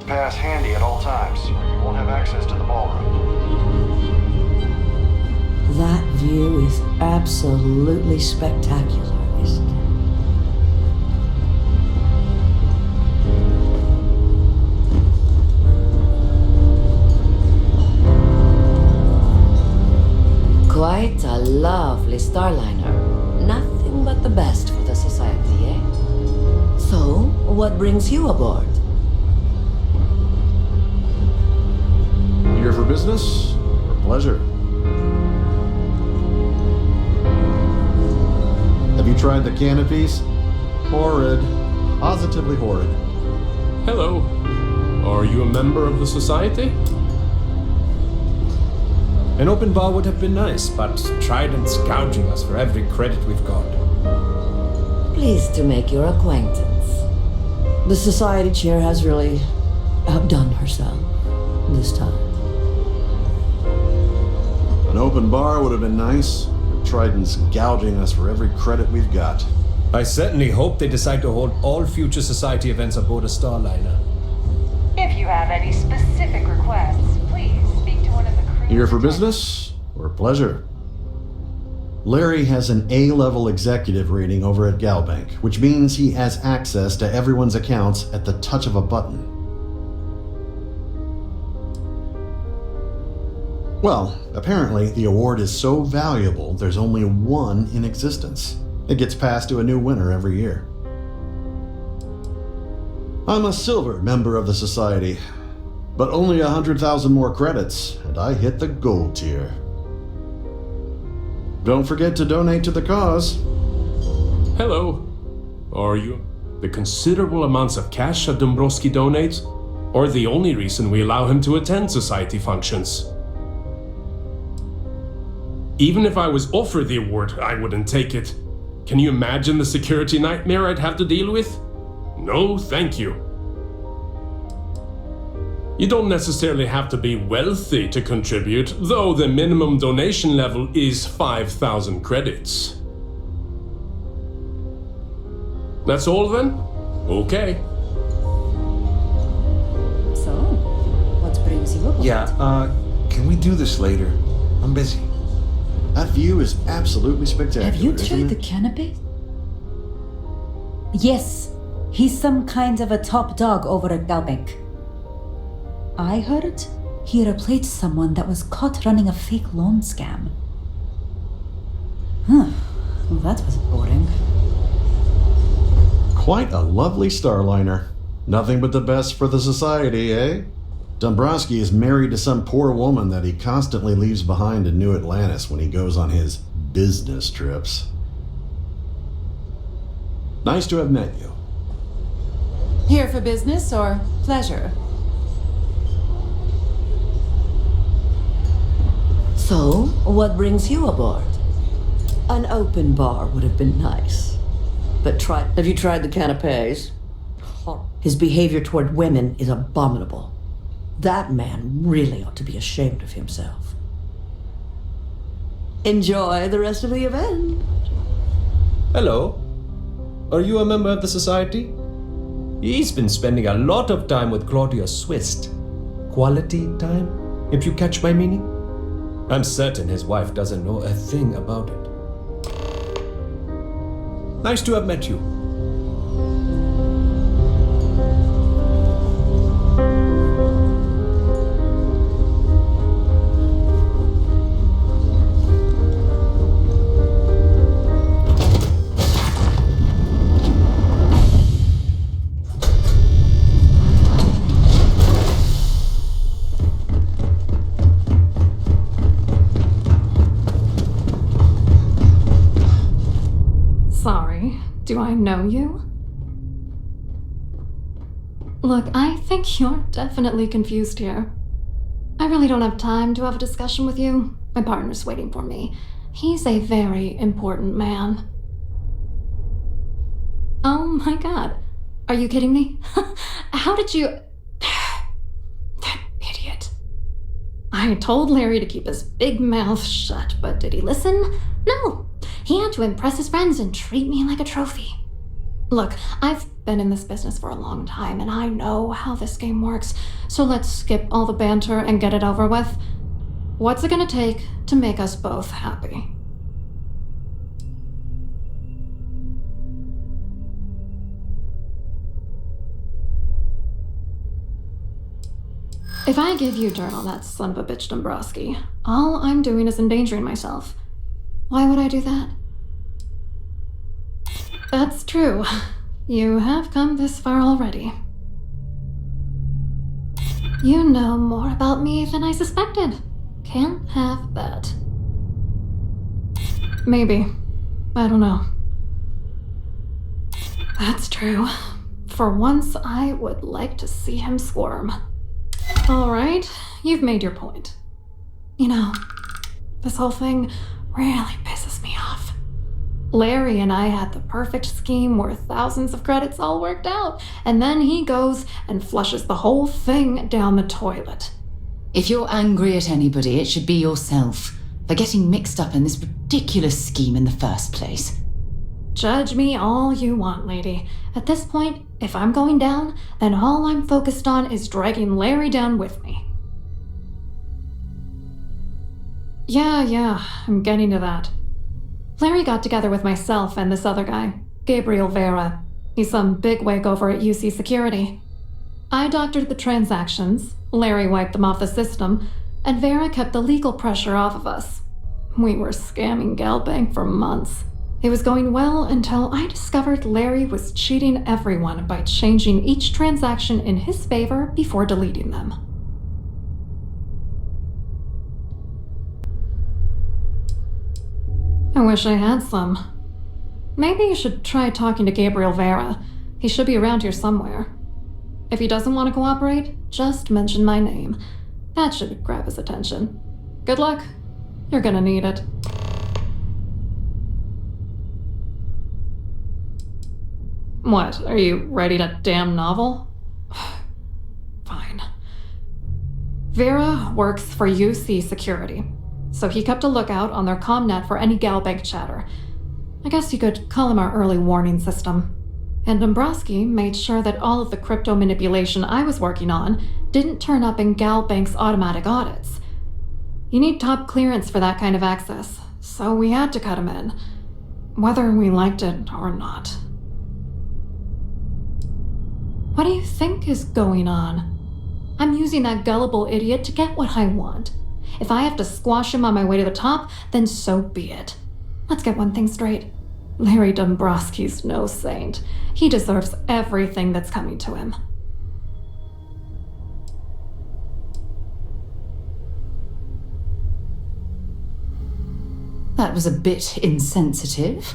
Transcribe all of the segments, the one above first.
Pass handy at all times. You won't have access to the ballroom. That view is absolutely spectacular, isn't it? Quite a lovely Starliner. Nothing but the best for the society, eh? So, what brings you aboard? Here for business or pleasure? Have you tried the canopies? Horrid. Positively horrid. Hello. Are you a member of the society? An open bar would have been nice, but Trident's gouging us for every credit we've got. Pleased to make your acquaintance. The society chair has really outdone herself this time. An open bar would have been nice, but Trident's gouging us for every credit we've got. I certainly hope they decide to hold all future society events aboard a Starliner. If you have any specific requests, please speak to one of the crew. Here for business or pleasure? Larry has an A-level executive rating over at Galbank, which means he has access to everyone's accounts at the touch of a button. Well, apparently the award is so valuable there's only one in existence. It gets passed to a new winner every year. I'm a silver member of the society, but only 100,000 more credits, and I hit the gold tier. Don't forget to donate to the cause. Hello. Are you the considerable amounts of cash that Dombrowski donates, or the only reason we allow him to attend society functions? Even if I was offered the award, I wouldn't take it. Can you imagine the security nightmare I'd have to deal with? No, thank you. You don't necessarily have to be wealthy to contribute, though the minimum donation level is 5,000 credits. That's all then? Okay. So, what brings you aboard? Yeah, can we do this later? I'm busy. That view is absolutely spectacular. Have you isn't tried the it? canopy? Yes, he's some kind of a top dog over at Galbank. I heard he replaced someone that was caught running a fake loan scam. Well, that was boring. Quite a lovely Starliner. Nothing but the best for the society, eh? Dombrowski is married to some poor woman that he constantly leaves behind in New Atlantis when he goes on his business trips. Nice to have met you. Here for business or pleasure? So, what brings you aboard? An open bar would have been nice. But have you tried the canapes? His behavior toward women is abominable. That man really ought to be ashamed of himself. Enjoy the rest of the event. Hello. Are you a member of the society? He's been spending a lot of time with Claudia Swist. Quality time, if you catch my meaning? I'm certain his wife doesn't know a thing about it. Nice to have met you. Sorry, do I know you? Look, I think you're definitely confused here. I really don't have time to have a discussion with you. My partner's waiting for me. He's a very important man. Oh my god. Are you kidding me? How did you... That idiot. I told Larry to keep his big mouth shut, but did he listen? No. He had to impress his friends and treat me like a trophy. Look, I've been in this business for a long time, and I know how this game works, so let's skip all the banter and get it over with. What's it gonna take to make us both happy? If I give you dirt on that son of a bitch Dombrowski, all I'm doing is endangering myself. Why would I do that? That's true. You have come this far already. You know more about me than I suspected. Can't have that. Maybe. I don't know. That's true. For once, I would like to see him squirm. All right, you've made your point. You know, this whole thing really pisses me off. Larry and I had the perfect scheme worth thousands of credits all worked out, and then he goes and flushes the whole thing down the toilet. If you're angry at anybody, it should be yourself for getting mixed up in this ridiculous scheme in the first place. Judge me all you want, lady. At this point, if I'm going down, then all I'm focused on is dragging Larry down with me. Yeah, I'm getting to that. Larry got together with myself and this other guy, Gabriel Vera. He's some bigwig over at UC Security. I doctored the transactions, Larry wiped them off the system, and Vera kept the legal pressure off of us. We were scamming Galbank for months. It was going well until I discovered Larry was cheating everyone by changing each transaction in his favor before deleting them. I wish I had some. Maybe you should try talking to Gabriel Vera. He should be around here somewhere. If he doesn't want to cooperate, just mention my name. That should grab his attention. Good luck. You're gonna need it. What, are you writing a damn novel? Fine. Vera works for UC Security, so he kept a lookout on their commnet for any Galbank chatter. I guess you could call him our early warning system. And Dombrowski made sure that all of the crypto manipulation I was working on didn't turn up in Galbank's automatic audits. You need top clearance for that kind of access, so we had to cut him in, whether we liked it or not. What do you think is going on? I'm using that gullible idiot to get what I want. If I have to squash him on my way to the top, then so be it. Let's get one thing straight. Larry Dombrowski's no saint. He deserves everything that's coming to him. That was a bit insensitive,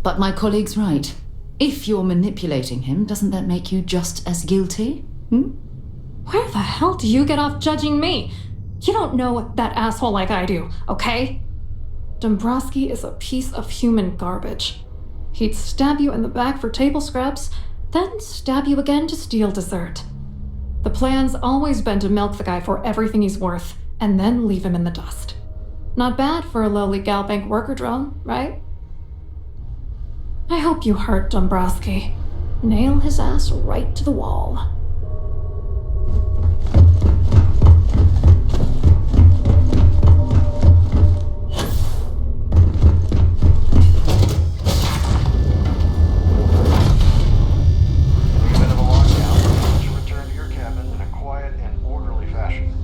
but my colleague's right. If you're manipulating him, doesn't that make you just as guilty? Where the hell do you get off judging me? You don't know that asshole like I do, okay? Dombrowski is a piece of human garbage. He'd stab you in the back for table scraps, then stab you again to steal dessert. The plan's always been to milk the guy for everything he's worth, and then leave him in the dust. Not bad for a lowly Galbank worker drone, right? I hope you hurt Dombrowski. Nail his ass right to the wall. Bit of a lockdown. You should return to your cabin in a quiet and orderly fashion.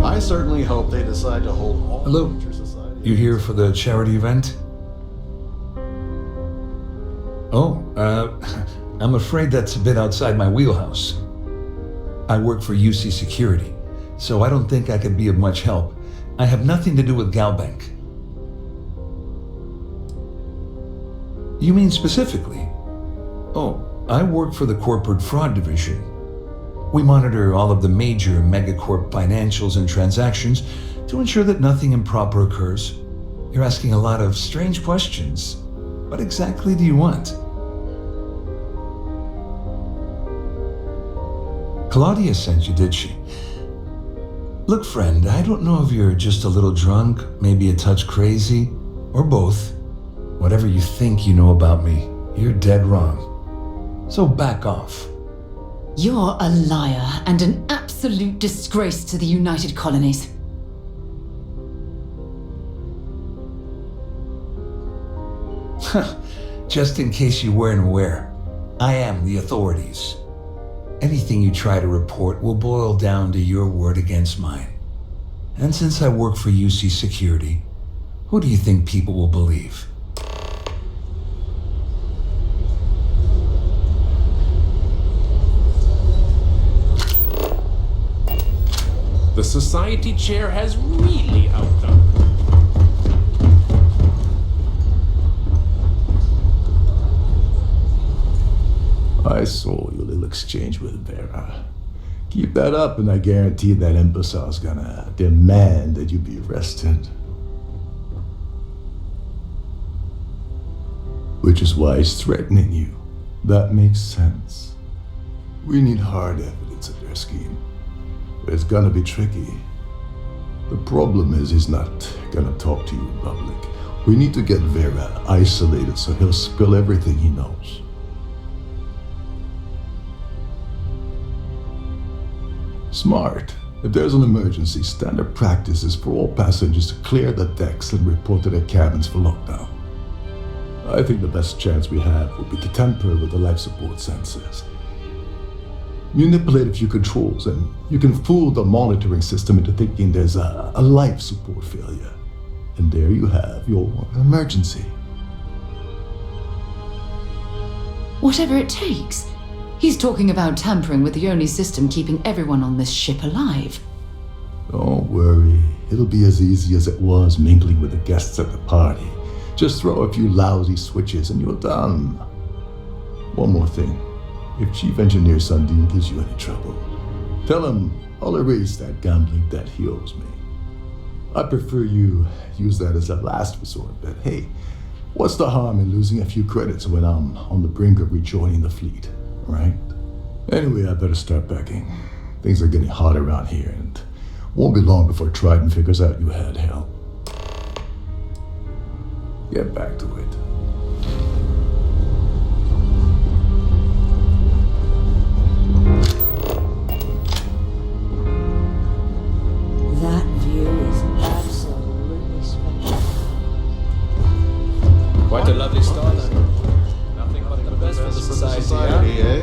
I certainly hope they decide to hold all Hello. future society. You here for the charity event? Oh, I'm afraid that's a bit outside my wheelhouse. I work for UC Security, so I don't think I could be of much help. I have nothing to do with Galbank. You mean specifically? Oh, I work for the Corporate Fraud Division. We monitor all of the major megacorp financials and transactions to ensure that nothing improper occurs. You're asking a lot of strange questions. What exactly do you want? Claudia sent you, did she? Look, friend, I don't know if you're just a little drunk, maybe a touch crazy, or both. Whatever you think you know about me, you're dead wrong. So back off. You're a liar and an absolute disgrace to the United Colonies. Just in case you weren't aware, I am the authorities. Anything you try to report will boil down to your word against mine. And since I work for UC Security, who do you think people will believe? The society chair has really outdone. I saw your little exchange with Vera. Keep that up and I guarantee that imbecile's gonna demand that you be arrested. Which is why he's threatening you. That makes sense. We need hard evidence of their scheme. But it's gonna be tricky. The problem is he's not gonna talk to you in public. We need to get Vera isolated so he'll spill everything he knows. Smart. If there's an emergency, standard practice is for all passengers to clear the decks and report to their cabins for lockdown. I think the best chance we have would be to tamper with the life support sensors. Manipulate a few controls and you can fool the monitoring system into thinking there's a life support failure. And there you have your emergency. Whatever it takes. He's talking about tampering with the only system keeping everyone on this ship alive. Don't worry. It'll be as easy as it was mingling with the guests at the party. Just throw a few lousy switches and you're done. One more thing. If Chief Engineer Sundin gives you any trouble, tell him I'll erase that gambling debt he owes me. I prefer you use that as a last resort, but hey, what's the harm in losing a few credits when I'm on the brink of rejoining the fleet, right? Anyway, I better start packing. Things are getting hot around here and won't be long before Trident figures out you had help. Get back to it. That view is absolutely special. Quite a lovely starline. Nothing but the best for the society, eh?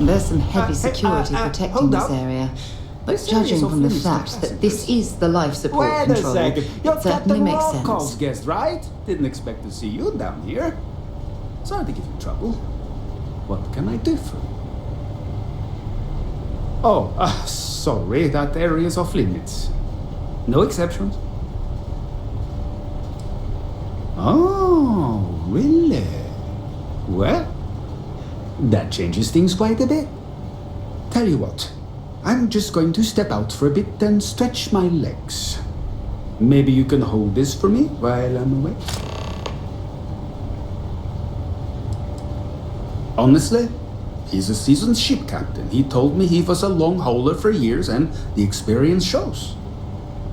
There's some heavy security protecting this area. But judging from the fact that this is the life support Wait control, a second. You're it certainly Captain makes Walcott's sense. guest, right? Didn't expect to see you down here. Sorry to give you trouble. What can I do for you? Oh, sorry, that area is off limits. No exceptions. Oh, really? Well, that changes things quite a bit. Tell you what, I'm just going to step out for a bit and stretch my legs. Maybe you can hold this for me while I'm away? Honestly, he's a seasoned ship captain. He told me he was a long hauler for years and the experience shows.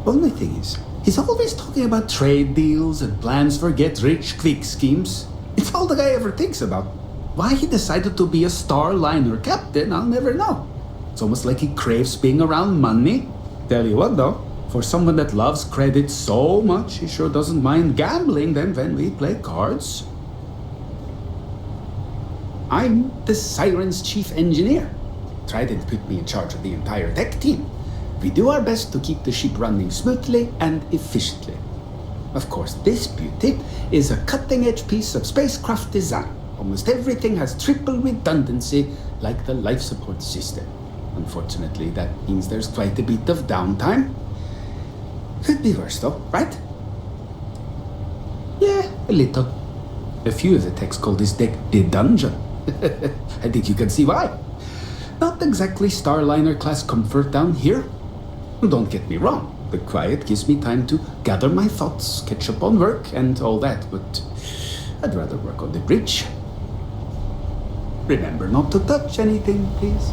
Only thing is, he's always talking about trade deals and plans for get-rich-quick schemes. It's all the guy ever thinks about. Why he decided to be a Starliner captain, I'll never know. It's almost like he craves being around money. Tell you what though, for someone that loves credit so much, he sure doesn't mind gambling then when we play cards. I'm the Siren's chief engineer. Trident put me in charge of the entire tech team. We do our best to keep the ship running smoothly and efficiently. Of course, this beauty is a cutting-edge piece of spacecraft design. Almost everything has triple redundancy, like the life support system. Unfortunately, that means there's quite a bit of downtime. Could be worse though, right? Yeah, a little. A few of the techs call this deck the dungeon. I think you can see why. Not exactly Starliner class comfort down here. Don't get me wrong, the quiet gives me time to gather my thoughts, catch up on work and all that, but I'd rather work on the bridge. Remember not to touch anything, please.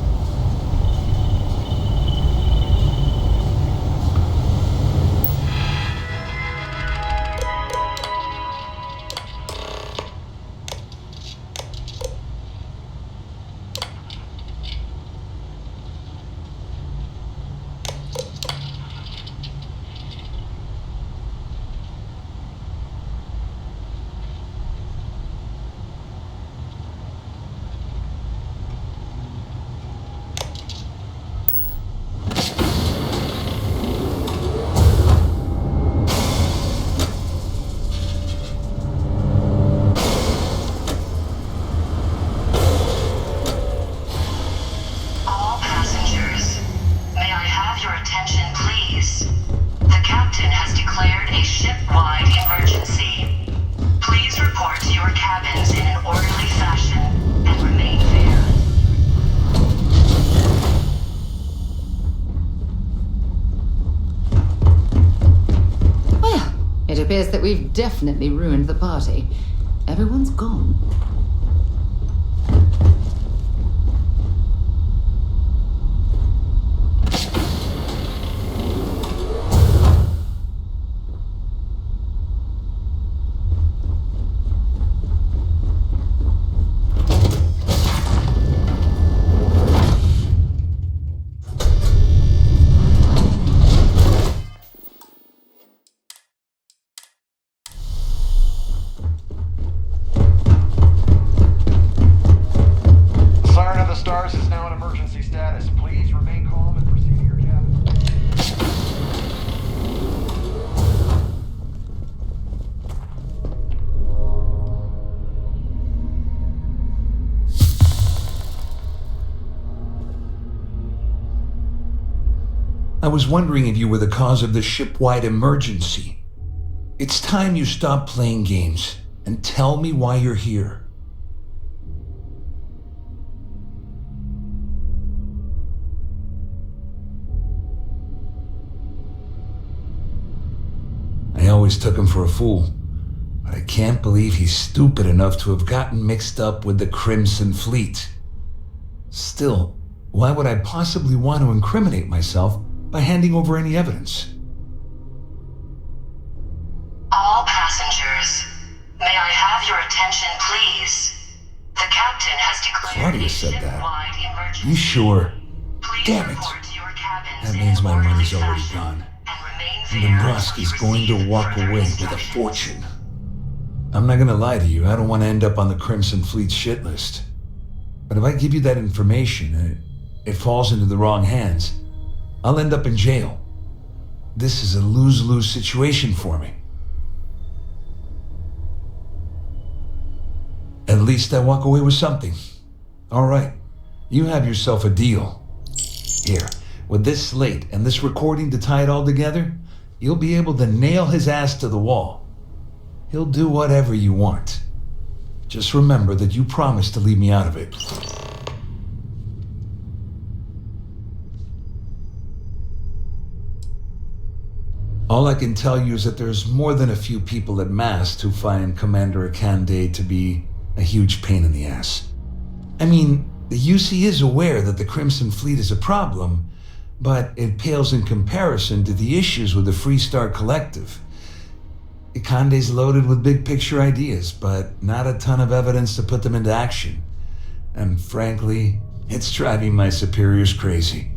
All passengers, may I have your attention, please? The captain has declared a ship-wide emergency. Please report to your cabins in an orderly fashion and remain there. Well, it appears that we've definitely ruined the party. Everyone's gone. Siren of the Stars is now in emergency status. Please remain calm and proceed to your cabin. I was wondering if you were the cause of the ship-wide emergency. It's time you stop playing games and tell me why you're here. I always took him for a fool, but I can't believe he's stupid enough to have gotten mixed up with the Crimson Fleet. Still, why would I possibly want to incriminate myself by handing over any evidence? All passengers, may I have your attention, please? The captain has declared Claudia a said that. ship-wide emergency. You sure? Please Damn it. report to your cabins That in means an my orderly money's already fashion gone. and remain And there Dombrowski's until you going to receive walk further away with a instructions. fortune. I'm not gonna lie to you, I don't want to end up on the Crimson Fleet shit list. But if I give you that information and it falls into the wrong hands, I'll end up in jail. This is a lose-lose situation for me. At least I walk away with something. All right, you have yourself a deal. Here, with this slate and this recording to tie it all together, you'll be able to nail his ass to the wall. He'll do whatever you want. Just remember that you promised to leave me out of it. All I can tell you is that there's more than a few people at Mast who find Commander Akande to be a huge pain in the ass. I mean, the UC is aware that the Crimson Fleet is a problem, but it pales in comparison to the issues with the Freestar Collective. Akande's loaded with big picture ideas, but not a ton of evidence to put them into action. And frankly, it's driving my superiors crazy.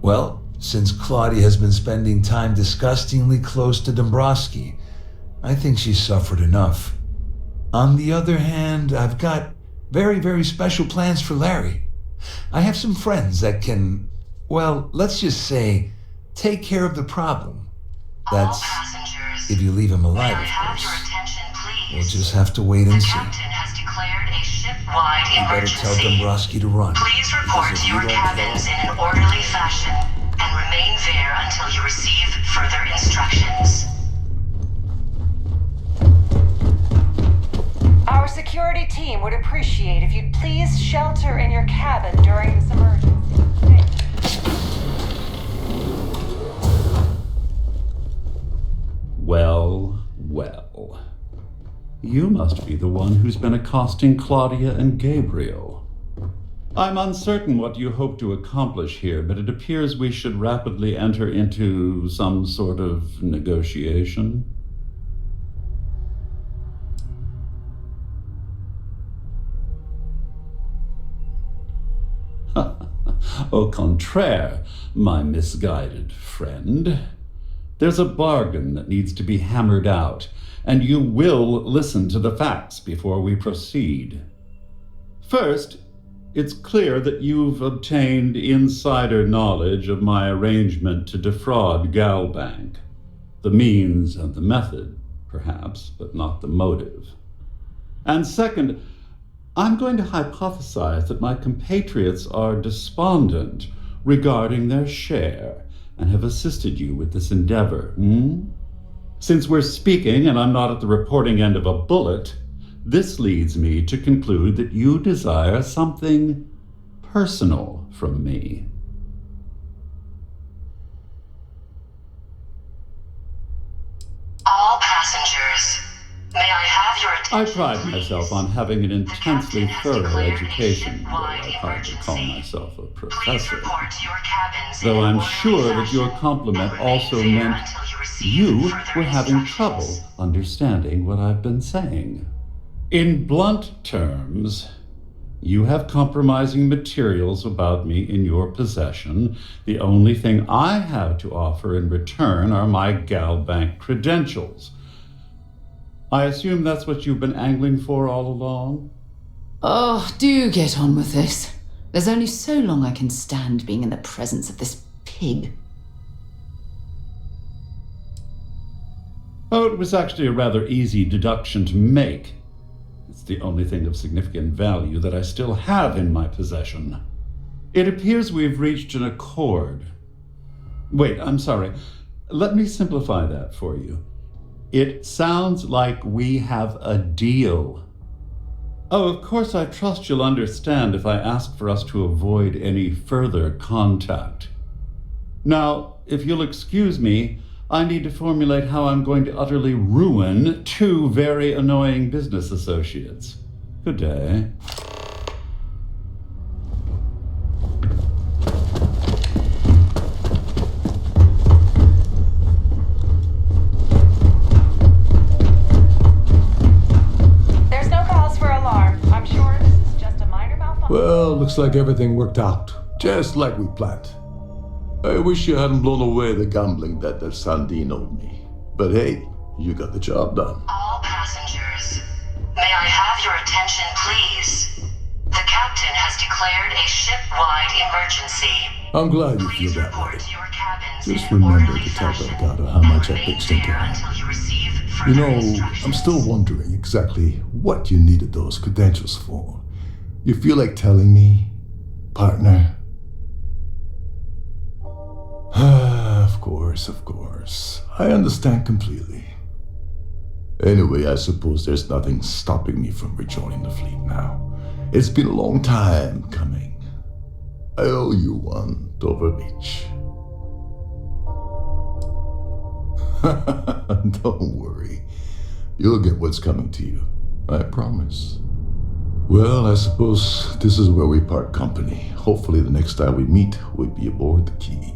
Well, since Claudia has been spending time disgustingly close to Dombrowski, I think she's suffered enough. On the other hand, I've got very, very special plans for Larry. I have some friends that can, well, let's just say, take care of the problem. That's if you leave him alive, of course. We'll just have to wait and The see. captain has declared a ship-wide You better tell emergency. Dombrowski to run. Please report Because if to you your don't cabins tell in an orderly fashion and remain there until you receive further instructions. Our security team would appreciate if you'd please shelter in your cabin during this emergency. Well, well. You must be the one who's been accosting Claudia and Gabriel. I'm uncertain what you hope to accomplish here, but it appears we should rapidly enter into some sort of negotiation. Au contraire, my misguided friend. There's a bargain that needs to be hammered out, and you will listen to the facts before we proceed. First, it's clear that you've obtained insider knowledge of my arrangement to defraud Galbank. The means and the method, perhaps, but not the motive. And second, I'm going to hypothesize that my compatriots are despondent regarding their share and have assisted you with this endeavor. Since we're speaking and I'm not at the reporting end of a bullet, this leads me to conclude that you desire something personal from me. All passengers, may I have your I attention, pride please? myself on having an intensely The captain has thorough declared a education, though ship-wide I hardly call emergency. myself a Please professor. report to your cabins in Though an I'm orderly sure that your fashion compliment and remain also there meant until you receive you further were having instructions. trouble understanding what I've been saying. In blunt terms, you have compromising materials about me in your possession. The only thing I have to offer in return are my Galbank credentials. I assume that's what you've been angling for all along? Oh, do get on with this. There's only so long I can stand being in the presence of this pig. Oh, it was actually a rather easy deduction to make. It's the only thing of significant value that I still have in my possession. It appears we've reached an accord. Wait, I'm sorry. Let me simplify that for you. It sounds like we have a deal. Oh, of course, I trust you'll understand if I ask for us to avoid any further contact. Now, if you'll excuse me, I need to formulate how I'm going to utterly ruin two very annoying business associates. Good day. There's no cause for alarm. I'm sure this is just a minor malfunction. Well, looks like everything worked out, just like we planned. I wish you hadn't blown away the gambling debt that Sandine owed me. But hey, you got the job done. All passengers, may I have your attention, please? The captain has declared a ship-wide emergency. I'm glad you Please feel that report way. to your cabins Just in an remember orderly to tell fashion Delgado how much I and remain pitched into there him. until you receive You further know, instructions. I'm still wondering exactly what you needed those credentials for. You feel like telling me, partner? Of course. I understand completely. Anyway, I suppose there's nothing stopping me from rejoining the fleet now. It's been a long time coming. I owe you one, Dover Beach. Don't worry. You'll get what's coming to you. I promise. Well, I suppose this is where we part company. Hopefully the next time we meet, we'll be aboard the Key.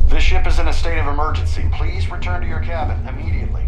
This ship is in a state of emergency. Please return to your cabin immediately.